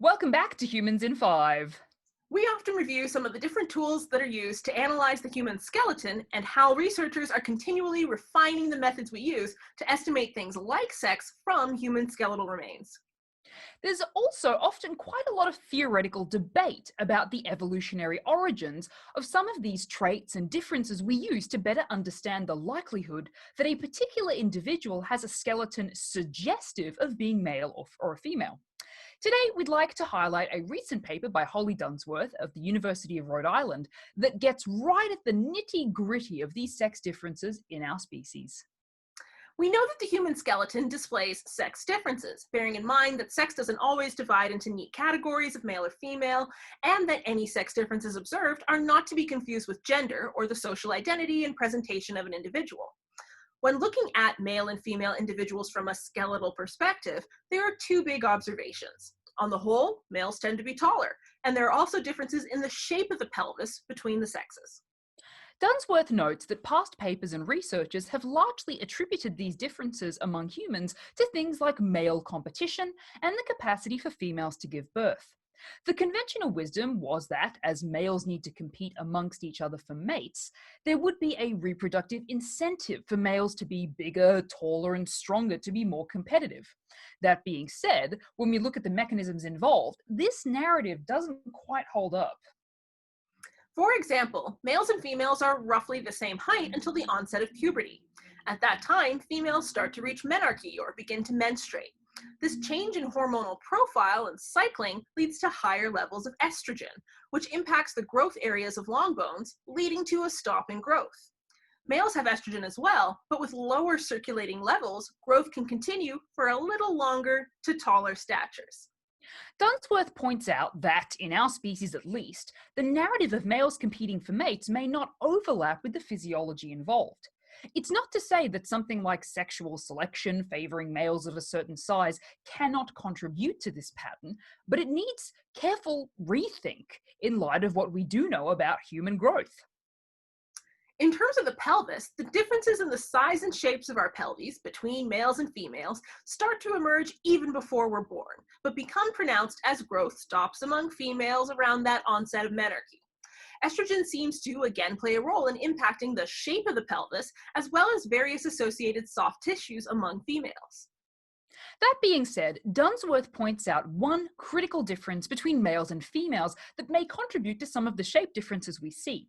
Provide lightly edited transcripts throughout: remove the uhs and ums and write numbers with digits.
Welcome back to Humans in 5. We often review some of the different tools that are used to analyze the human skeleton and how researchers are continually refining the methods we use to estimate things like sex from human skeletal remains. There's also often quite a lot of theoretical debate about the evolutionary origins of some of these traits and differences we use to better understand the likelihood that a particular individual has a skeleton suggestive of being male or a female. Today, we'd like to highlight a recent paper by Holly Dunsworth of the University of Rhode Island that gets right at the nitty-gritty of these sex differences in our species. We know that the human skeleton displays sex differences, bearing in mind that sex doesn't always divide into neat categories of male or female, and that any sex differences observed are not to be confused with gender or the social identity and presentation of an individual. When looking at male and female individuals from a skeletal perspective, there are two big observations. On the whole, males tend to be taller, and there are also differences in the shape of the pelvis between the sexes. Dunsworth notes that past papers and researchers have largely attributed these differences among humans to things like male competition and the capacity for females to give birth. The conventional wisdom was that, as males need to compete amongst each other for mates, there would be a reproductive incentive for males to be bigger, taller, and stronger to be more competitive. That being said, when we look at the mechanisms involved, this narrative doesn't quite hold up. For example, males and females are roughly the same height until the onset of puberty. At that time, females start to reach menarche or begin to menstruate. This change in hormonal profile and cycling leads to higher levels of estrogen, which impacts the growth areas of long bones, leading to a stop in growth. Males have estrogen as well, but with lower circulating levels, growth can continue for a little longer to taller statures. Dunsworth points out that, in our species at least, the narrative of males competing for mates may not overlap with the physiology involved. It's not to say that something like sexual selection favoring males of a certain size cannot contribute to this pattern, but it needs careful rethink in light of what we do know about human growth. In terms of the pelvis, the differences in the size and shapes of our pelvis between males and females start to emerge even before we're born, but become pronounced as growth stops among females around that onset of menarche. Estrogen seems to again play a role in impacting the shape of the pelvis, as well as various associated soft tissues among females. That being said, Dunsworth points out one critical difference between males and females that may contribute to some of the shape differences we see.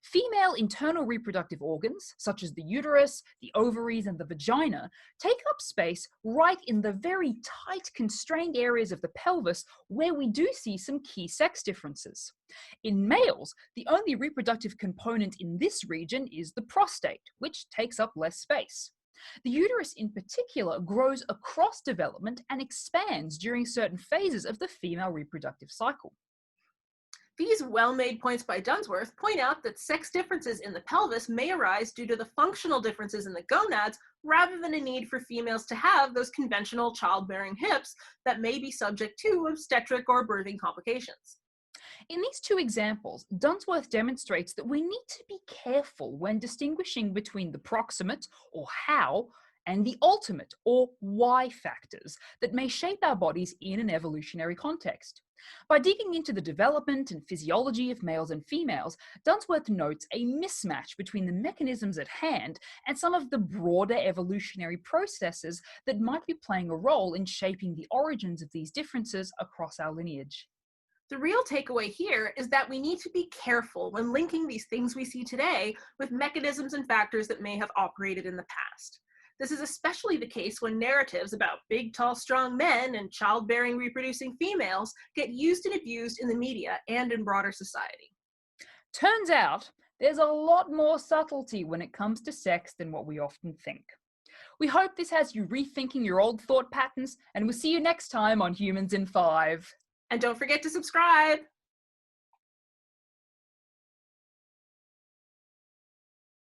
Female internal reproductive organs, such as the uterus, the ovaries, and the vagina, take up space right in the very tight, constrained areas of the pelvis where we do see some key sex differences. In males, the only reproductive component in this region is the prostate, which takes up less space. The uterus in particular grows across development and expands during certain phases of the female reproductive cycle. These well-made points by Dunsworth point out that sex differences in the pelvis may arise due to the functional differences in the gonads rather than a need for females to have those conventional childbearing hips that may be subject to obstetric or birthing complications. In these two examples, Dunsworth demonstrates that we need to be careful when distinguishing between the proximate, or how, and the ultimate, or why factors that may shape our bodies in an evolutionary context. By digging into the development and physiology of males and females, Dunsworth notes a mismatch between the mechanisms at hand and some of the broader evolutionary processes that might be playing a role in shaping the origins of these differences across our lineage. The real takeaway here is that we need to be careful when linking these things we see today with mechanisms and factors that may have operated in the past. This is especially the case when narratives about big, tall, strong men and childbearing, reproducing females get used and abused in the media and in broader society. Turns out, there's a lot more subtlety when it comes to sex than what we often think. We hope this has you rethinking your old thought patterns, and we'll see you next time on Humans in 5. And don't forget to subscribe!